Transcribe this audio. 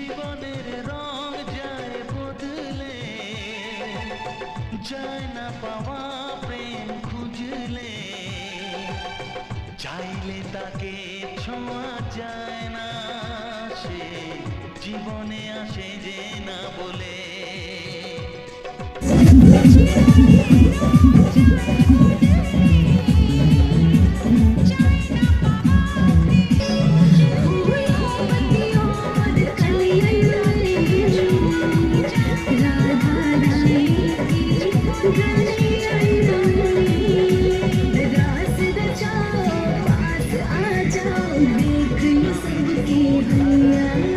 জীবনের রং যায় বদলে, যায় না পাওয়া প্রেম খুঁজলে, চাইলে তাকে ছোঁয়া যায় না, সে জীবনে আসে যে না বলে। देख ये सबकी दुनिया